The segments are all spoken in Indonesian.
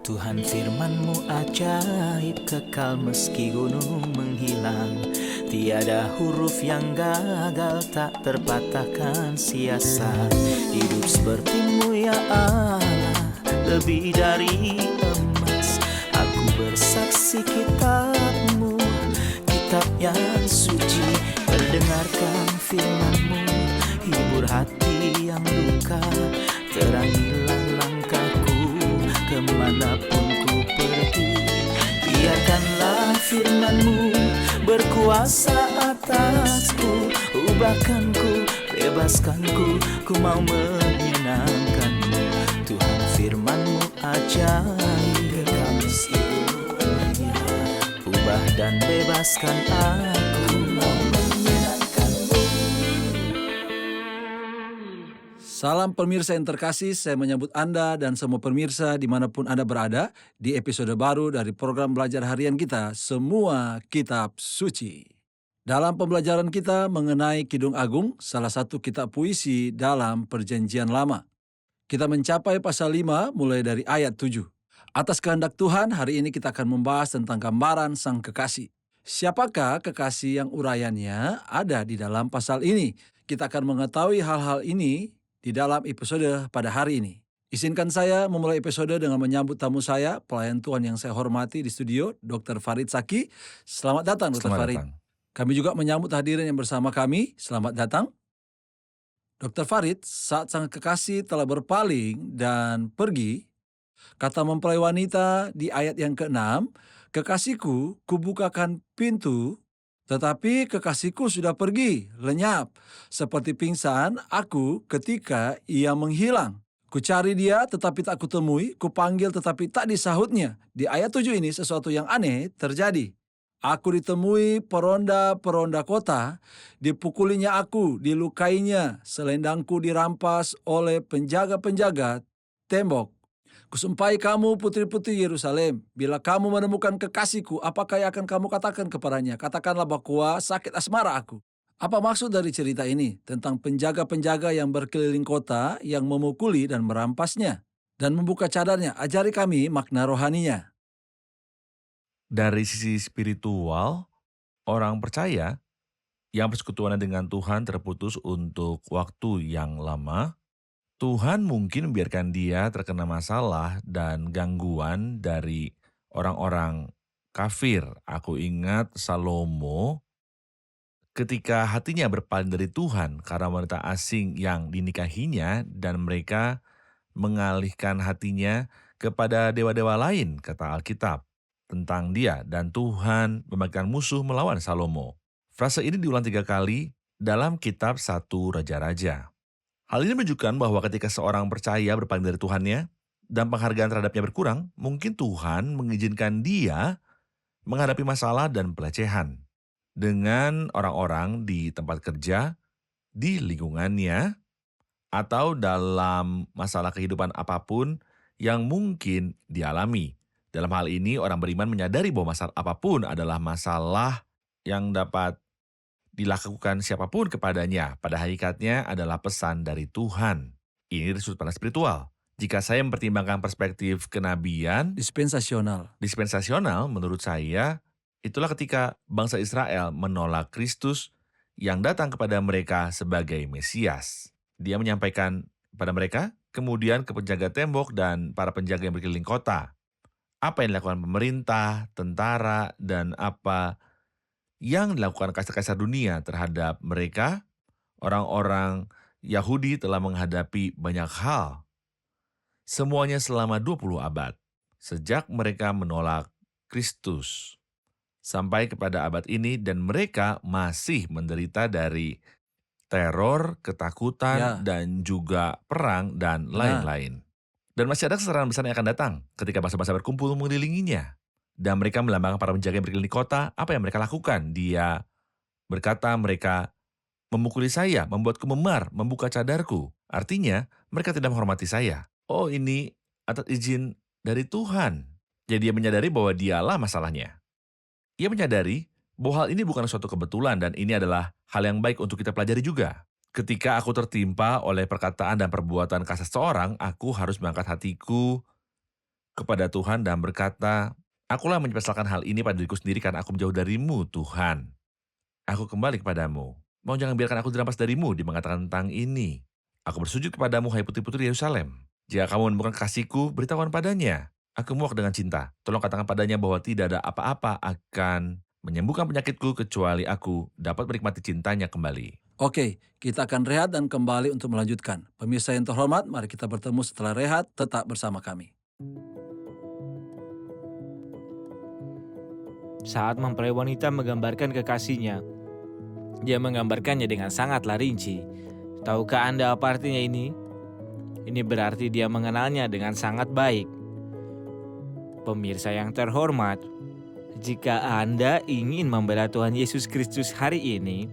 Tuhan firman-Mu ajaib, kekal meski gunung menghilang. Tiada huruf yang gagal, tak terpatahkan sia-sia. Hidup seperti-Mu ya Allah, lebih dari emas. Aku bersaksi kitab-Mu, kitab yang suci. Mendengarkan firman-Mu, hibur hati yang luka. Terangilah langkahku kemanapun ku pergi. Biarkanlah firman-Mu berkuasa atasku. Ubahkanku, bebaskanku, ku mau menyenangkan-Mu. Tuhan firman-Mu ajaib, kekal meski dunia. Ubah dan bebaskan aku, mau menyenangkan-Mu. Salam pemirsa yang terkasih, saya menyambut Anda dan semua pemirsa dimanapun Anda berada di episode baru dari program belajar harian kita, Semua Kitab Suci. Dalam pembelajaran kita mengenai Kidung Agung, salah satu kitab puisi dalam Perjanjian Lama. Kita mencapai pasal 5 mulai dari ayat 7. Atas kehendak Tuhan, hari ini kita akan membahas tentang gambaran Sang Kekasih. Siapakah kekasih yang uraiannya ada di dalam pasal ini? Kita akan mengetahui hal-hal ini di dalam episode pada hari ini. Izinkan saya memulai episode dengan menyambut tamu saya, pelayan Tuhan yang saya hormati di studio, Dr. Farid Saki. Selamat datang, Dr. Selamat Farid. datang. Kami juga menyambut hadirin yang bersama kami. Selamat datang. Dr. Farid, saat sang kekasih telah berpaling dan pergi, kata mempelai wanita di ayat yang ke-6, "Kekasihku, kubukakan pintu, tetapi kekasihku sudah pergi, lenyap. Seperti pingsan aku ketika ia menghilang. Kucari dia tetapi tak kutemui, kupanggil tetapi tak disahutnya." Di ayat 7 ini sesuatu yang aneh terjadi. Aku ditemui peronda-peronda kota, dipukulinya aku, dilukainya, selendangku dirampas oleh penjaga-penjaga tembok. Kusumpahi kamu putri-putri Yerusalem, bila kamu menemukan kekasihku, apakah yang akan kamu katakan kepadanya? Katakanlah bahwa sakit asmara aku. Apa maksud dari cerita ini? Tentang penjaga-penjaga yang berkeliling kota, yang memukuli dan merampasnya, dan membuka cadarnya. Ajari kami makna rohaninya. Dari sisi spiritual, orang percaya yang persekutuannya dengan Tuhan terputus untuk waktu yang lama, Tuhan mungkin membiarkan dia terkena masalah dan gangguan dari orang-orang kafir. Aku ingat Salomo ketika hatinya berpaling dari Tuhan karena wanita asing yang dinikahinya dan mereka mengalihkan hatinya kepada dewa-dewa lain, kata Alkitab tentang dia, dan Tuhan membangkitkan musuh melawan Salomo. Frase ini diulang 3 kali dalam kitab 1 Raja-Raja. Hal ini menunjukkan bahwa ketika seorang percaya berpaling dari Tuhannya dan penghargaan terhadapnya berkurang, mungkin Tuhan mengizinkan dia menghadapi masalah dan pelecehan dengan orang-orang di tempat kerja, di lingkungannya, atau dalam masalah kehidupan apapun yang mungkin dialami. Dalam hal ini, orang beriman menyadari bahwa masalah apapun adalah masalah yang dapat dilakukan siapapun kepadanya, pada hakikatnya adalah pesan dari Tuhan. Ini dari sudut pandang spiritual. Jika saya mempertimbangkan perspektif kenabian, dispensasional menurut saya, itulah ketika bangsa Israel menolak Kristus yang datang kepada mereka sebagai Mesias. Dia menyampaikan pada mereka, kemudian ke penjaga tembok dan para penjaga yang berkeliling kota. Apa yang dilakukan pemerintah, tentara, dan apa yang dilakukan kaisar-kaisar dunia terhadap mereka, orang-orang Yahudi telah menghadapi banyak hal. Semuanya selama 20 abad, sejak mereka menolak Kristus, sampai kepada abad ini, dan mereka masih menderita dari teror, ketakutan, dan juga perang, dan lain-lain. Dan masih ada kesesaran besar yang akan datang ketika bangsa-bangsa berkumpul mengelilinginya. Dan mereka melambangkan para penjaga yang berkeliling kota. Apa yang mereka lakukan? Dia berkata, mereka memukuli saya, membuatku memar, membuka cadarku. Artinya, mereka tidak menghormati saya. Oh, ini atas izin dari Tuhan. Jadi dia menyadari bahwa dialah masalahnya. Ia menyadari bahwa hal ini bukan suatu kebetulan dan ini adalah hal yang baik untuk kita pelajari juga. Ketika aku tertimpa oleh perkataan dan perbuatan kasar seseorang, aku harus mengangkat hatiku kepada Tuhan dan berkata, "Akulah menyesalkan hal ini pada diriku sendiri karena aku menjauh darimu, Tuhan. Aku kembali kepadamu. Mau jangan biarkan aku dirampas darimu," dia mengatakan tentang ini. "Aku bersujud kepadamu, hai putri-putri Yerusalem. Jika kamu menemukan kekasihku, beritahukan padanya. Aku muak dengan cinta. Tolong katakan padanya bahwa tidak ada apa-apa akan menyembuhkan penyakitku kecuali aku dapat menikmati cintanya kembali." Oke, kita akan rehat dan kembali untuk melanjutkan. Pemirsa yang terhormat, mari kita bertemu setelah rehat, tetap bersama kami. Saat mempelai wanita menggambarkan kekasihnya, dia menggambarkannya dengan sangatlah rinci. Tahukah Anda apa artinya ini? Ini berarti dia mengenalnya dengan sangat baik. Pemirsa yang terhormat, jika Anda ingin membela Tuhan Yesus Kristus hari ini,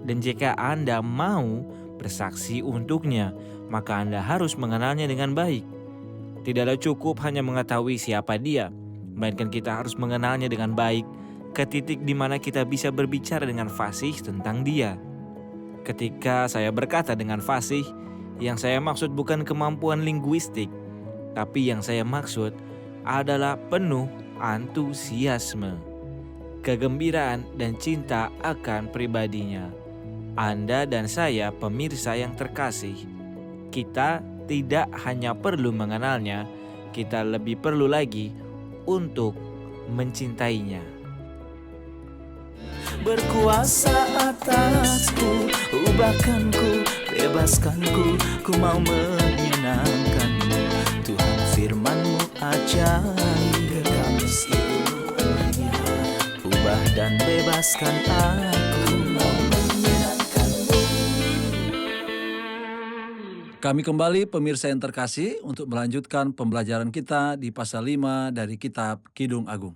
dan jika Anda mau bersaksi untuknya, maka Anda harus mengenalnya dengan baik. Tidaklah cukup hanya mengetahui siapa dia, melainkan kita harus mengenalnya dengan baik ke titik di mana kita bisa berbicara dengan fasih tentang dia. Ketika saya berkata dengan fasih, yang saya maksud bukan kemampuan linguistik, tapi yang saya maksud adalah penuh antusiasme, kegembiraan dan cinta akan pribadinya. Anda dan saya, pemirsa yang terkasih, kita tidak hanya perlu mengenalnya, kita lebih perlu lagi untuk mencintainya. Berkuasa atasku, ubahkanku, bebaskanku, ku mau menyenangkanmu. Tuhan firman-Mu ajaib, kekal seluruhnya. Ubah dan bebaskan aku, mau menyenangkanmu. Kami kembali pemirsa yang terkasih untuk melanjutkan pembelajaran kita di pasal 5 dari kitab Kidung Agung.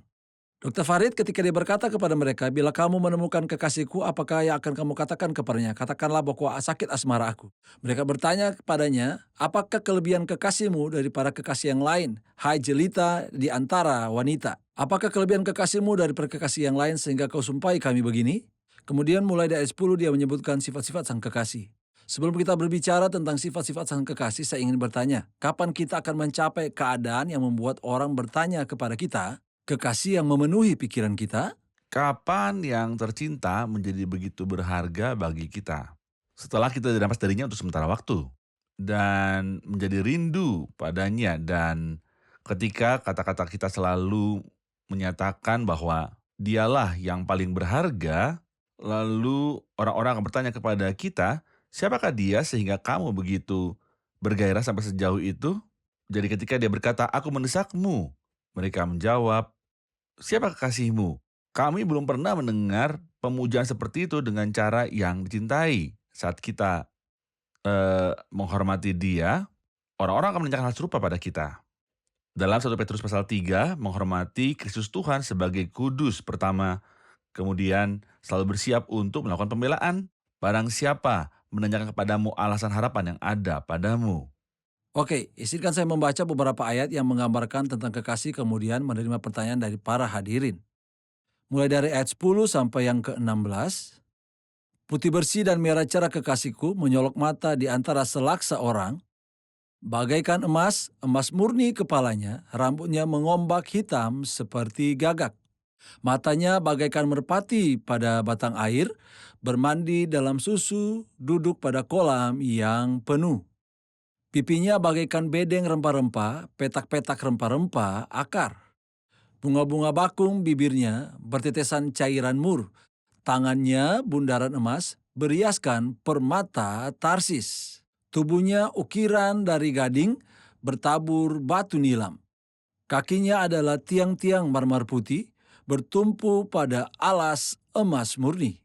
Dr. Farid ketika dia berkata kepada mereka, "Bila kamu menemukan kekasihku, apakah yang akan kamu katakan kepadanya? Katakanlah bahwa sakit asmara aku." Mereka bertanya kepadanya, "Apakah kelebihan kekasihmu daripada kekasih yang lain, hai jelita di antara wanita? Apakah kelebihan kekasihmu daripada kekasih yang lain sehingga kau sumpai kami begini?" Kemudian mulai dari ayat 10 dia menyebutkan sifat-sifat sang kekasih. Sebelum kita berbicara tentang sifat-sifat sang kekasih, saya ingin bertanya, kapan kita akan mencapai keadaan yang membuat orang bertanya kepada kita, kekasih yang memenuhi pikiran kita? Kapan yang tercinta menjadi begitu berharga bagi kita? Setelah kita dirampas darinya untuk sementara waktu dan menjadi rindu padanya, dan ketika kata-kata kita selalu menyatakan bahwa dialah yang paling berharga, lalu orang-orang akan bertanya kepada kita, siapakah dia sehingga kamu begitu bergairah sampai sejauh itu? Jadi ketika dia berkata, "Aku mendesakmu," mereka menjawab, "Siapa kekasihmu?" Kami belum pernah mendengar pemujaan seperti itu dengan cara yang dicintai. Saat kita menghormati dia, orang-orang akan menanyakan hal serupa pada kita. Dalam 1 Petrus pasal 3, menghormati Kristus Tuhan sebagai kudus pertama, kemudian selalu bersiap untuk melakukan pembelaan. Barang siapa menanyakan kepadamu alasan harapan yang ada padamu. Oke, izinkan saya membaca beberapa ayat yang menggambarkan tentang kekasih kemudian menerima pertanyaan dari para hadirin. Mulai dari ayat 10 sampai yang ke-16. "Putih bersih dan merah cerah kekasihku menyolok mata di antara selaksa orang. Bagaikan emas, emas murni kepalanya, rambutnya mengombak hitam seperti gagak. Matanya bagaikan merpati pada batang air, bermandi dalam susu, duduk pada kolam yang penuh. Pipinya bagaikan bedeng rempah-rempah, petak-petak rempah-rempah, akar. Bunga-bunga bakung bibirnya, bertetesan cairan mur. Tangannya bundaran emas, beriaskan permata Tarsis. Tubuhnya ukiran dari gading, bertabur batu nilam. Kakinya adalah tiang-tiang marmer putih, bertumpu pada alas emas murni.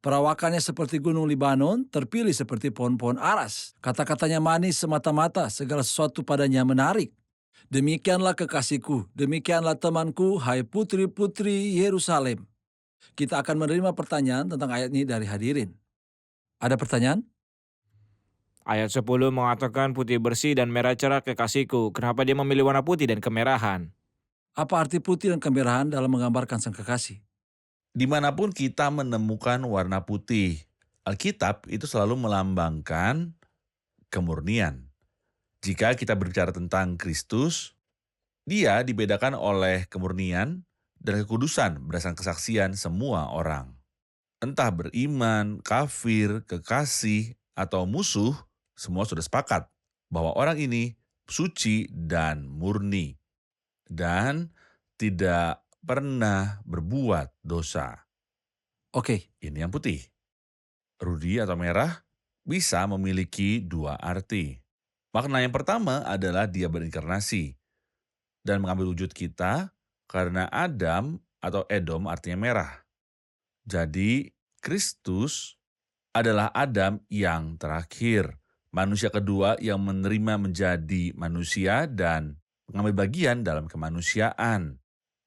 Perawakannya seperti gunung Libanon, terpilih seperti pohon-pohon aras. Kata-katanya manis semata-mata, segala sesuatu padanya menarik. Demikianlah kekasihku, demikianlah temanku, hai putri-putri Yerusalem." Kita akan menerima pertanyaan tentang ayat ini dari hadirin. Ada pertanyaan? Ayat 10 mengatakan putih bersih dan merah cerah kekasihku. Kenapa dia memilih warna putih dan kemerahan? Apa arti putih dan kemerahan dalam menggambarkan sang kekasih? Dimanapun kita menemukan warna putih, Alkitab itu selalu melambangkan kemurnian. Jika kita berbicara tentang Kristus, Dia dibedakan oleh kemurnian dan kekudusan berdasarkan kesaksian semua orang. Entah beriman, kafir, kekasih, atau musuh, semua sudah sepakat bahwa orang ini suci dan murni dan tidak pernah berbuat dosa. Oke, Ini yang putih. Rudi atau merah bisa memiliki dua arti. Makna yang pertama adalah dia berinkarnasi dan mengambil wujud kita karena Adam atau Edom artinya merah. Jadi Kristus adalah Adam yang terakhir, manusia kedua yang menerima menjadi manusia dan mengambil bagian dalam kemanusiaan,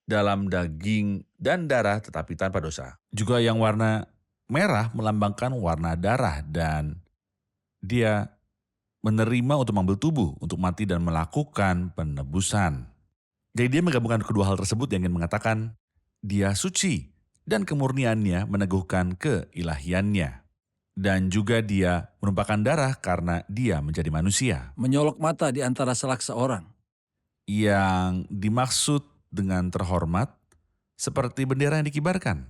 dalam daging dan darah tetapi tanpa dosa. Juga yang warna merah melambangkan warna darah dan dia menerima untuk mengambil tubuh, untuk mati dan melakukan penebusan. Jadi dia menggabungkan kedua hal tersebut yang ingin mengatakan dia suci dan kemurniannya meneguhkan keilahiannya. Dan juga dia menumpahkan darah karena dia menjadi manusia. menyolok mata di antara selak seorang. Yang dimaksud dengan terhormat seperti bendera yang dikibarkan.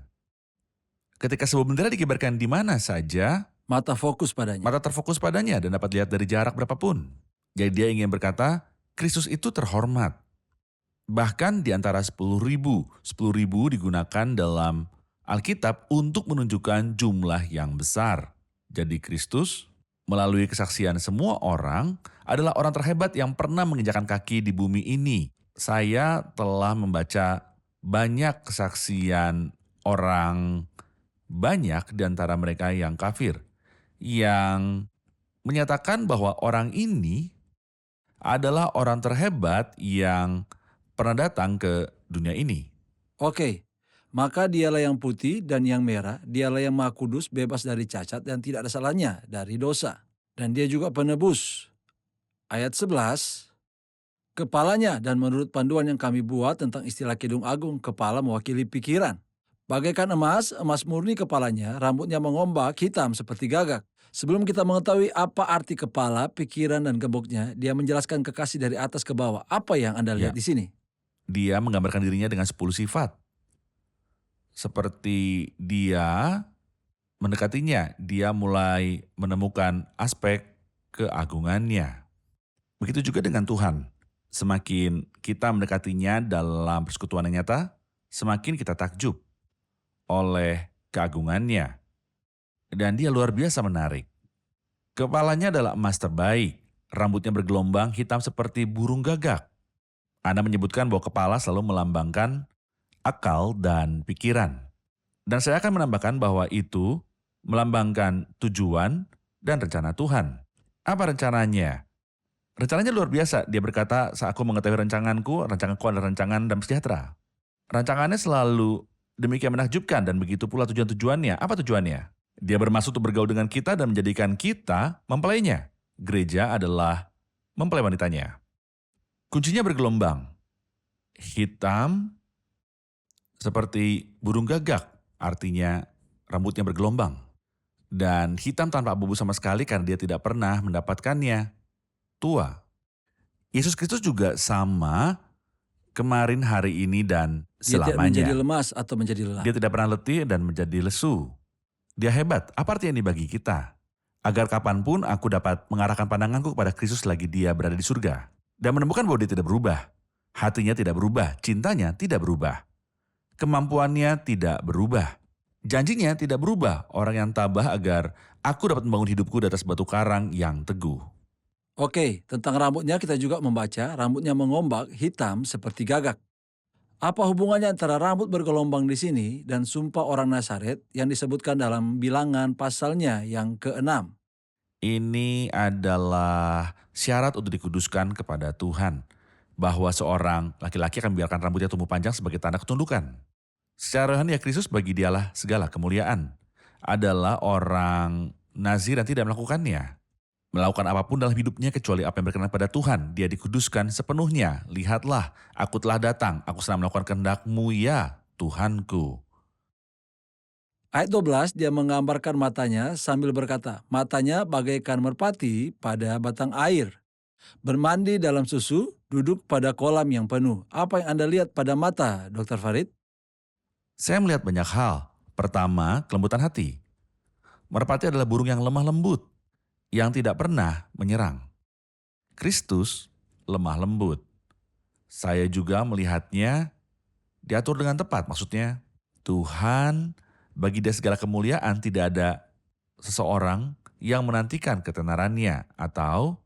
Ketika sebuah bendera dikibarkan di mana saja, Mata fokus padanya. mata terfokus padanya dan dapat lihat dari jarak berapapun. Jadi dia ingin berkata, Kristus itu terhormat. Bahkan di antara 10.000 digunakan dalam Alkitab untuk menunjukkan jumlah yang besar. Jadi Kristus melalui kesaksian semua orang adalah orang terhebat yang pernah menginjakan kaki di bumi ini. Saya telah membaca banyak kesaksian orang banyak di antara mereka yang kafir yang menyatakan bahwa orang ini adalah orang terhebat yang pernah datang ke dunia ini. Oke, maka dialah yang putih dan yang merah, dialah yang maha kudus, bebas dari cacat dan tidak ada salahnya dari dosa. Dan dia juga penebus. Ayat 11, kepalanya dan menurut panduan yang kami buat tentang istilah Kidung Agung, kepala mewakili pikiran. Bagaikan emas, emas murni kepalanya, rambutnya mengombak, hitam seperti gagak. Sebelum kita mengetahui apa arti kepala, pikiran, dan gemboknya, dia menjelaskan kekasih dari atas ke bawah. Apa yang Anda lihat Ya. di sini? Dia menggambarkan dirinya dengan 10 sifat. Seperti dia mendekatinya, dia mulai menemukan aspek keagungannya. Begitu juga dengan Tuhan. Semakin kita mendekatinya dalam persekutuan yang nyata, semakin kita takjub oleh keagungannya. Dan dia luar biasa menarik. Kepalanya adalah emas terbaik, rambutnya bergelombang hitam seperti burung gagak. Anda menyebutkan bahwa kepala selalu melambangkan akal dan pikiran. Dan saya akan menambahkan bahwa itu melambangkan tujuan dan rencana Tuhan. Apa rencananya? Rencananya luar biasa. Dia berkata, saat aku mengetahui rancanganku adalah rancangan damai sejahtera. Rancangannya selalu demikian menakjubkan dan begitu pula tujuan-tujuannya. Apa tujuannya? Dia bermaksud untuk bergaul dengan kita dan menjadikan kita mempelainya. Gereja adalah mempelai wanitanya. Kuncinya bergelombang. Hitam seperti burung gagak, artinya rambutnya bergelombang. Dan hitam tanpa abu-abu sama sekali karena dia tidak pernah mendapatkannya. Tua. Yesus Kristus juga sama kemarin, hari ini, dan Dia tidak menjadi selamanya. lemas atau menjadi lelah. Dia tidak pernah letih dan menjadi lesu. Dia hebat. Apa artinya ini bagi kita? Agar kapanpun aku dapat mengarahkan pandanganku kepada Kristus lagi dia berada di surga. Dan menemukan bahwa dia tidak berubah. Hatinya tidak berubah, cintanya tidak berubah. Kemampuannya tidak berubah. Janjinya tidak berubah, orang yang tabah agar aku dapat membangun hidupku di atas batu karang yang teguh. Oke, tentang rambutnya kita juga membaca, rambutnya mengombak, hitam seperti gagak. Apa hubungannya antara rambut bergelombang di sini dan sumpah orang Nazaret yang disebutkan dalam bilangan pasalnya yang ke-6? Ini adalah syarat untuk dikuduskan kepada Tuhan. Bahwa seorang laki-laki akan membiarkan rambutnya tumbuh panjang sebagai tanda ketundukan. Secara rohani Kristus bagi dialah segala kemuliaan. Adalah orang Nazir yang tidak melakukannya. Melakukan apapun dalam hidupnya kecuali apa yang berkenan pada Tuhan. Dia dikuduskan sepenuhnya. Lihatlah, aku telah datang. Aku sedang melakukan kehendak-Mu ya Tuhanku. Ayat 12 dia menggambarkan matanya sambil berkata, matanya bagaikan merpati pada batang air. Bermandi dalam susu, duduk pada kolam yang penuh. Apa yang Anda lihat pada mata, Dr. Farid? Saya melihat banyak hal. Pertama, kelembutan hati. Merpati adalah burung yang lemah lembut, yang tidak pernah menyerang. Kristus lemah lembut. Saya juga melihatnya diatur dengan tepat, maksudnya Tuhan bagi dia segala kemuliaan, tidak ada seseorang yang menantikan ketenarannya atau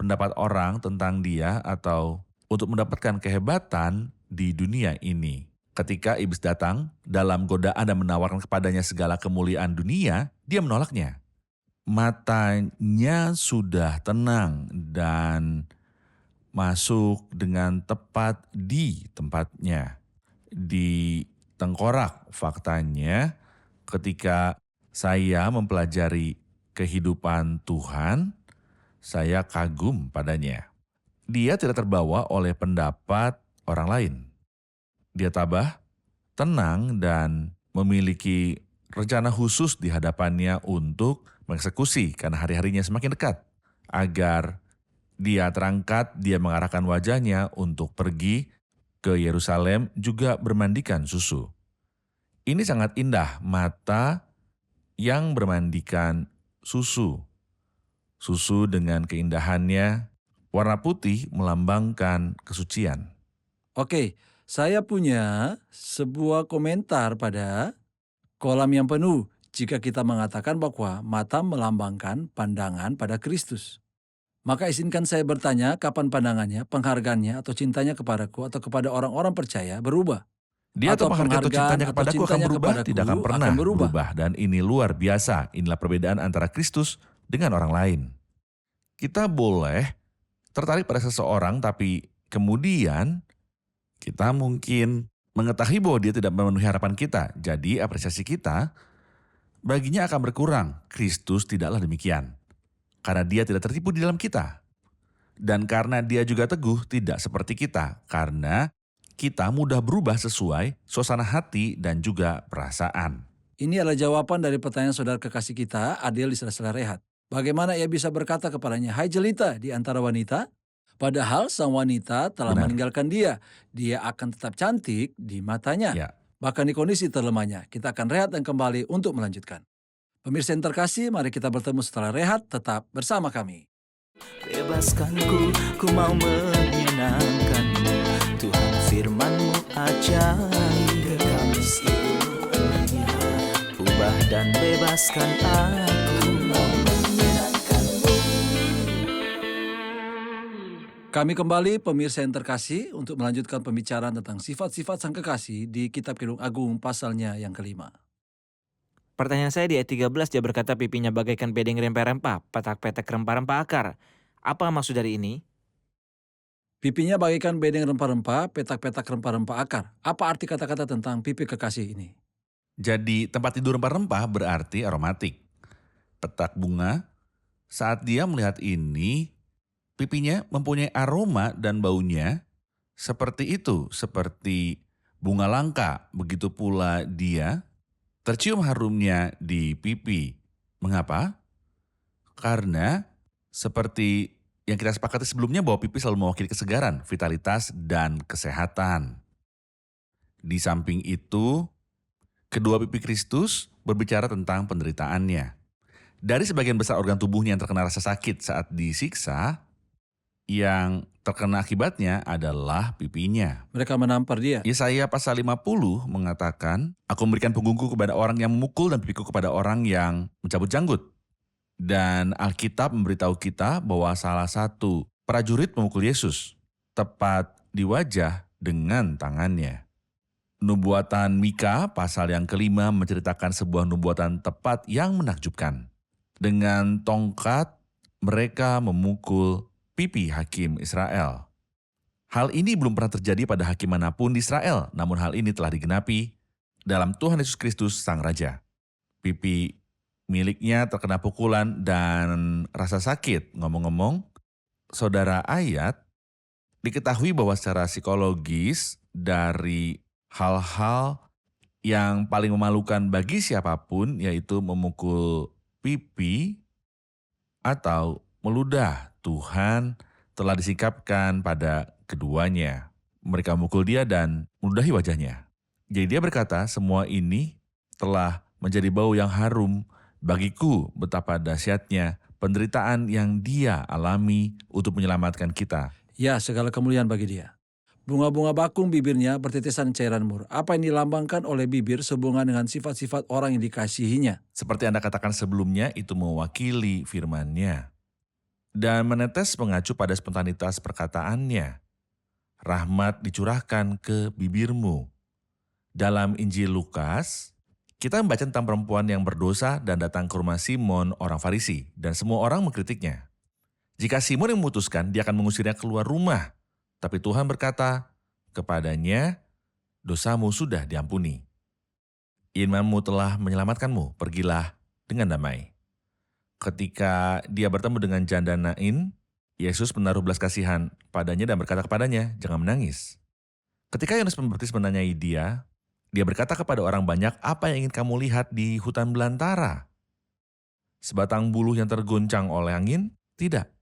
pendapat orang tentang dia atau untuk mendapatkan kehebatan di dunia ini. Ketika iblis datang dalam godaan dan menawarkan kepadanya segala kemuliaan dunia, dia menolaknya. Matanya sudah tenang dan masuk dengan tepat di tempatnya. Di tengkorak faktanya ketika saya mempelajari kehidupan Tuhan, saya kagum padanya. Dia tidak terbawa oleh pendapat orang lain. Dia tabah, tenang, dan memiliki rencana khusus di hadapannya untuk mengeksekusi karena hari-harinya semakin dekat. Agar dia terangkat, dia mengarahkan wajahnya untuk pergi ke Yerusalem juga bermandikan susu. Ini sangat indah, mata yang bermandikan susu. Susu dengan keindahannya, warna putih melambangkan kesucian. Oke, saya punya sebuah komentar pada kolam yang penuh jika kita mengatakan bahwa mata melambangkan pandangan pada Kristus. Maka izinkan saya bertanya kapan pandangannya, penghargaannya, atau cintanya kepadaku atau kepada orang-orang percaya berubah. Dia atau penghargaan atau cintanya atau kepadaku akan cintanya berubah, kepadaku tidak akan pernah akan berubah. berubah. Dan ini luar biasa, inilah perbedaan antara Kristus dengan orang lain. Kita boleh tertarik pada seseorang tapi kemudian kita mungkin mengetahui bahwa dia tidak memenuhi harapan kita. Jadi apresiasi kita baginya akan berkurang. Kristus tidaklah demikian. Karena dia tidak tertipu di dalam kita. Dan karena dia juga teguh tidak seperti kita. Karena kita mudah berubah sesuai suasana hati dan juga perasaan. Ini adalah jawaban dari pertanyaan saudara kekasih kita, Adil di sela-sela rehat. Bagaimana ia bisa berkata kepadanya, "Hai jelita di antara wanita," padahal sang wanita telah Benar. meninggalkan dia. Dia akan tetap cantik di matanya. Ya. Bahkan di kondisi terlemahnya. Kita akan rehat dan kembali untuk melanjutkan. Pemirsa yang terkasih, mari kita bertemu setelah rehat. Tetap bersama kami. Bebaskanku, ku mau menyenangkanmu. Tuhan firman-Mu ajaib, kami seluruhnya. Ubah dan bebaskan aku, mau menyenangkanmu. Kami kembali, pemirsa yang terkasih, untuk melanjutkan pembicaraan tentang sifat-sifat sang kekasih di Kitab Kidung Agung pasalnya yang kelima. Pertanyaan saya di ayat 13, dia berkata pipinya bagaikan bedeng rempah-rempah, petak-petak rempah-rempah akar. Apa maksud dari ini? Pipinya bagaikan bedeng rempah-rempah, petak-petak rempah-rempah akar. Apa arti kata-kata tentang pipi kekasih ini? Jadi tempat tidur rempah-rempah berarti aromatik. Petak bunga, saat dia melihat ini, pipinya mempunyai aroma dan baunya seperti itu, seperti bunga langka. Begitu pula dia tercium harumnya di pipi. Mengapa? Karena seperti yang kita sepakati sebelumnya bahwa pipi selalu mewakili kesegaran, vitalitas, dan kesehatan. Di samping itu, kedua pipi Kristus berbicara tentang penderitaannya. Dari sebagian besar organ tubuhnya yang terkena rasa sakit saat disiksa, yang terkena akibatnya adalah pipinya. Mereka menampar dia. Yesaya pasal 50 mengatakan, "Aku memberikan punggungku kepada orang yang memukul dan pipiku kepada orang yang mencabut janggut." Dan Alkitab memberitahu kita bahwa salah satu prajurit memukul Yesus tepat di wajah dengan tangannya. Nubuatan Mika pasal yang kelima menceritakan sebuah nubuatan tepat yang menakjubkan. Dengan tongkat mereka memukul pipi hakim Israel. Hal ini belum pernah terjadi pada hakim manapun di Israel, namun hal ini telah digenapi dalam Tuhan Yesus Kristus Sang Raja. Pipi miliknya terkena pukulan dan rasa sakit. Ngomong-ngomong, saudara ayat, diketahui bahwa secara psikologis dari hal-hal yang paling memalukan bagi siapapun, yaitu memukul pipi atau meludah, Tuhan telah disikapkan pada keduanya. Mereka memukul dia dan meludahi wajahnya. Jadi dia berkata, semua ini telah menjadi bau yang harum bagiku, betapa dahsyatnya penderitaan yang dia alami untuk menyelamatkan kita. Ya, segala kemuliaan bagi dia. Bunga-bunga bakung bibirnya bertetesan cairan mur. Apa yang dilambangkan oleh bibir sehubungan dengan sifat-sifat orang yang dikasihinya. Seperti Anda katakan sebelumnya, itu mewakili firman-Nya. Dan menetes mengacu pada spontanitas perkataannya. Rahmat dicurahkan ke bibirmu. Dalam Injil Lukas, kita membaca tentang perempuan yang berdosa dan datang ke rumah Simon, orang Farisi, dan semua orang mengkritiknya. Jika Simon yang memutuskan, dia akan mengusirnya keluar rumah. Tapi Tuhan berkata kepadanya, dosamu sudah diampuni. Imanmu telah menyelamatkanmu, pergilah dengan damai. Ketika dia bertemu dengan janda Nain, Yesus menaruh belas kasihan padanya dan berkata kepadanya, jangan menangis. Ketika Yohanes Pembaptis menanyai dia berkata kepada orang banyak, apa yang ingin kamu lihat di hutan belantara? Sebatang buluh yang terguncang oleh angin? Tidak.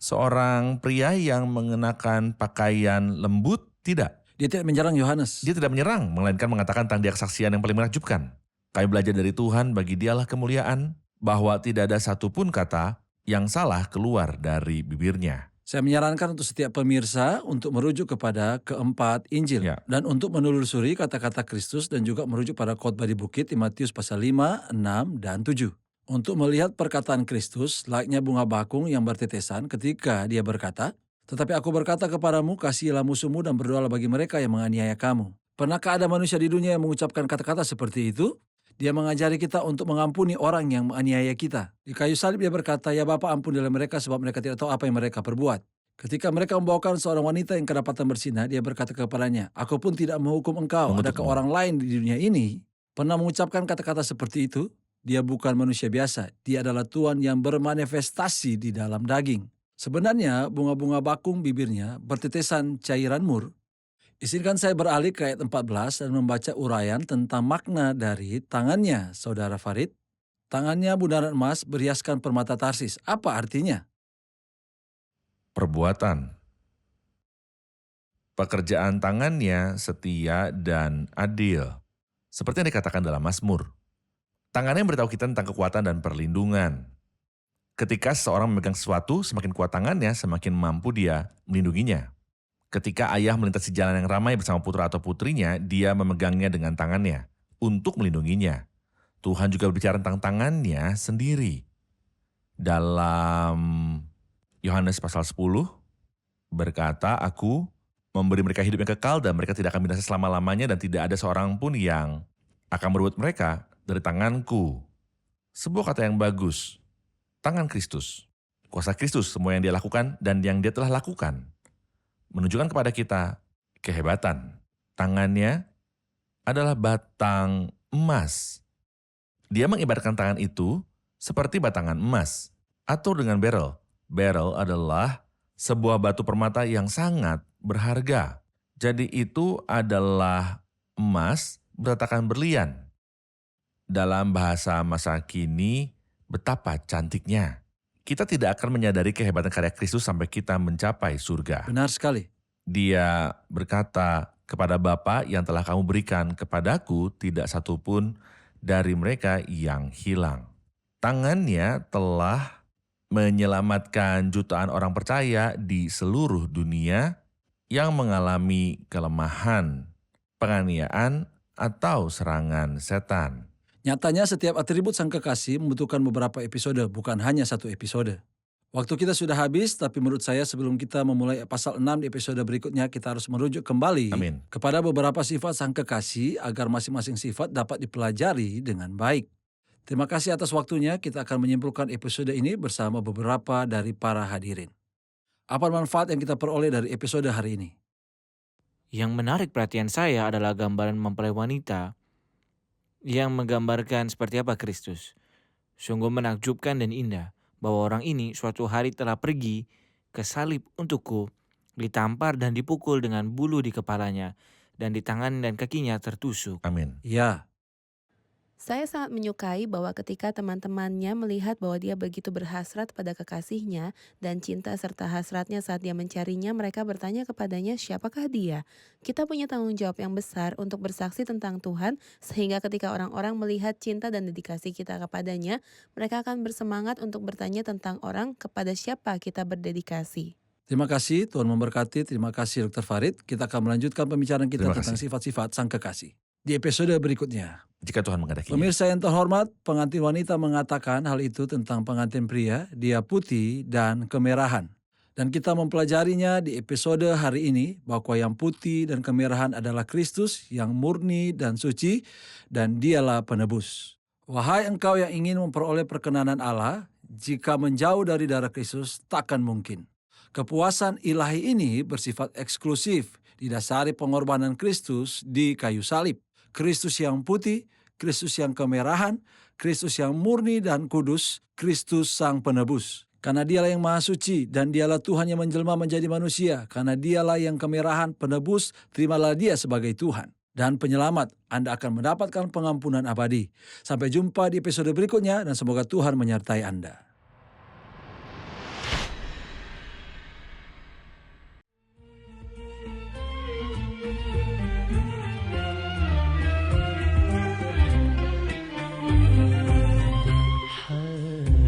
Seorang pria yang mengenakan pakaian lembut? Tidak. Dia tidak menyerang Yohanes. Dia tidak menyerang, melainkan mengatakan tentang dia kesaksian yang paling menakjubkan. Kami belajar dari Tuhan, bagi dialah kemuliaan, bahwa tidak ada satupun kata yang salah keluar dari bibirnya. Saya menyarankan untuk setiap pemirsa untuk merujuk kepada keempat Injil. Ya. Dan untuk menelusuri kata-kata Kristus dan juga merujuk pada khotbah di bukit di Matius pasal 5, 6, dan 7. Untuk melihat perkataan Kristus layaknya bunga bakung yang bertetesan ketika dia berkata, tetapi aku berkata kepadamu, kasihilah musuhmu dan berdoalah bagi mereka yang menganiaya kamu. Pernahkah ada manusia di dunia yang mengucapkan kata-kata seperti itu? Dia mengajari kita untuk mengampuni orang yang menganiaya kita. Di kayu salib dia berkata, ya Bapa ampunilah mereka sebab mereka tidak tahu apa yang mereka perbuat. Ketika mereka membawakan seorang wanita yang kedapatan bersinah, dia berkata kepadanya, aku pun tidak menghukum engkau. Adakah orang lain di dunia ini pernah mengucapkan kata-kata seperti itu? Dia bukan manusia biasa, dia adalah Tuhan yang bermanifestasi di dalam daging. Sebenarnya bunga-bunga bakung bibirnya bertetesan cairan mur. Izinkan saya beralih ke ayat 14 dan membaca uraian tentang makna dari tangannya, Saudara Farid. Tangannya bundaran emas berhiaskan permata Tarsis. Apa artinya? Perbuatan. Pekerjaan tangannya setia dan adil. Seperti yang dikatakan dalam Mazmur. Tangannya memberitahu kita tentang kekuatan dan perlindungan. Ketika seseorang memegang sesuatu, semakin kuat tangannya, semakin mampu dia melindunginya. Ketika ayah melintasi jalan yang ramai bersama putra atau putrinya, dia memegangnya dengan tangannya untuk melindunginya. Tuhan juga berbicara tentang tangannya sendiri. Dalam Yohanes pasal 10 berkata, aku memberi mereka hidup yang kekal dan mereka tidak akan binasa selama-lamanya dan tidak ada seorang pun yang akan merebut mereka dari tanganku. Sebuah kata yang bagus. Tangan Kristus. Kuasa Kristus, semua yang dia lakukan dan yang dia telah lakukan. Menunjukkan kepada kita kehebatan. Tangannya adalah batang emas. Dia mengibaratkan tangan itu seperti batangan emas atau dengan beryl. Beryl adalah sebuah batu permata yang sangat berharga. Jadi itu adalah emas bertatakan berlian. Dalam bahasa masa kini, betapa cantiknya. Kita tidak akan menyadari kehebatan karya Kristus sampai kita mencapai surga. Benar sekali. Dia berkata kepada Bapa yang telah kamu berikan kepadaku, tidak satupun dari mereka yang hilang. Tangannya telah menyelamatkan jutaan orang percaya di seluruh dunia yang mengalami kelemahan, penganiayaan, atau serangan setan. Nyatanya setiap atribut sang kekasih membutuhkan beberapa episode, bukan hanya satu episode. Waktu kita sudah habis, tapi menurut saya sebelum kita memulai pasal 6 di episode berikutnya, kita harus merujuk kembali Amin. kepada beberapa sifat sang kekasih agar masing-masing sifat dapat dipelajari dengan baik. Terima kasih atas waktunya, kita akan menyimpulkan episode ini bersama beberapa dari para hadirin. Apa manfaat yang kita peroleh dari episode hari ini? Yang menarik perhatian saya adalah gambaran mempelai wanita yang menggambarkan seperti apa Kristus. Sungguh menakjubkan dan indah bahwa orang ini suatu hari telah pergi ke salib untukku, ditampar dan dipukul dengan bulu di kepalanya, dan di tangan dan kakinya tertusuk. Amin. Ya, Saya sangat menyukai bahwa ketika teman-temannya melihat bahwa dia begitu berhasrat pada kekasihnya dan cinta serta hasratnya saat dia mencarinya, mereka bertanya kepadanya, "Siapakah dia?" Kita punya tanggung jawab yang besar untuk bersaksi tentang Tuhan, sehingga ketika orang-orang melihat cinta dan dedikasi kita kepadanya, mereka akan bersemangat untuk bertanya tentang orang kepada siapa kita berdedikasi. Terima kasih, Tuhan memberkati. Terima kasih Dr. Farid. Kita akan melanjutkan pembicaraan kita Terima tentang kasih. sifat-sifat sang kekasih di episode berikutnya. Jika Tuhan menghendakinya. Pemirsa yang terhormat, pengantin wanita mengatakan hal itu tentang pengantin pria, dia putih dan kemerahan. Dan kita mempelajarinya di episode hari ini, bahwa yang putih dan kemerahan adalah Kristus yang murni dan suci, dan dialah penebus. Wahai engkau yang ingin memperoleh perkenanan Allah, jika menjauh dari darah Kristus takkan mungkin. Kepuasan ilahi ini bersifat eksklusif, didasari pengorbanan Kristus di kayu salib. Kristus yang putih, Kristus yang kemerahan, Kristus yang murni dan kudus, Kristus sang penebus. Karena dialah yang maha suci dan dialah Tuhan yang menjelma menjadi manusia. Karena dialah yang kemerahan, penebus, terimalah dia sebagai Tuhan dan penyelamat. Anda akan mendapatkan pengampunan abadi. Sampai jumpa di episode berikutnya dan semoga Tuhan menyertai Anda.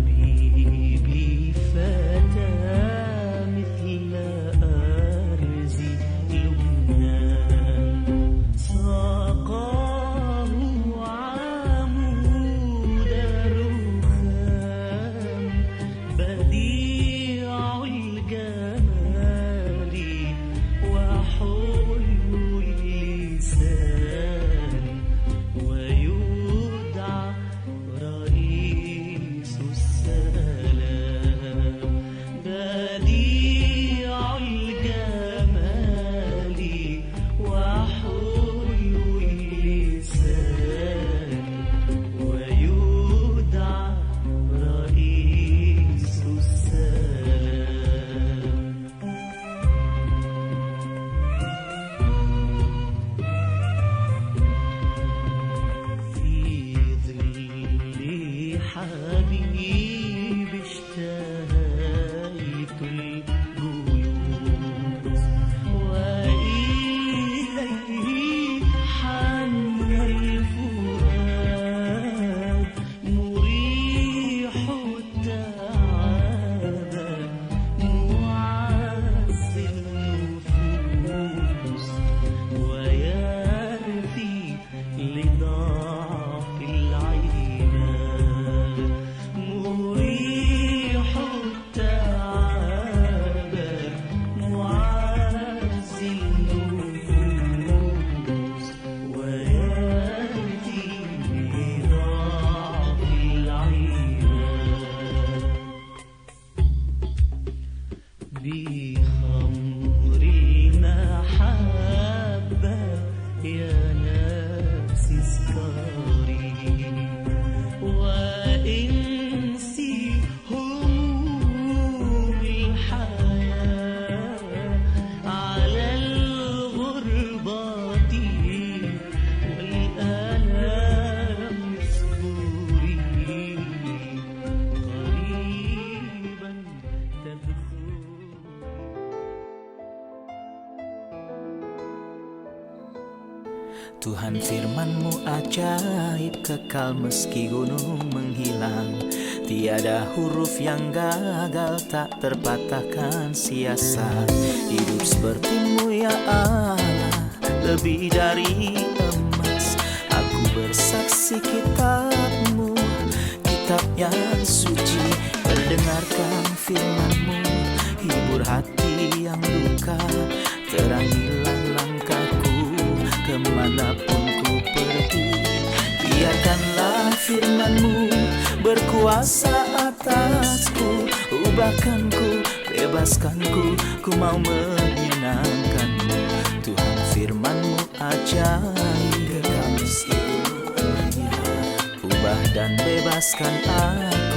حبيبي فتى مثل أرز لبنان ساقاه عمود رخام بديع الجمال وحلو اللسان ويدعى رئيس السلام بديع الجمال وحلو اللسان ويدعى رئيس السلام. في ظل حبيب اشتهيت الجلوس وإليه حن الفؤاد مريح التعب معز النفوس ويرثي لضعف العباد مريح التعب معز النفوس ويرثي لضعف العباد بخمر المحبة يا نفس اسكري وانسي هموم الحياة على الغربة والآلام اصبري قريبا تذكري. Tuhan firman-Mu ajaib, kekal meski gunung menghilang. Tiada huruf yang gagal, tak terpatahkan sia-sia. Hidup seperti-Mu ya Allah, lebih dari emas. Aku bersaksi kitab-Mu, kitab yang suci. Mendengarkan firman-Mu, hibur hati yang luka. Terangilah langkahku kemanapun ku pergi. Biarkanlah firman-Mu berkuasa atasku. Ubahkanku, bebaskanku, ku mau menyenangkan-Mu. Tuhan firman-Mu ajaib, ubah dan bebaskan aku.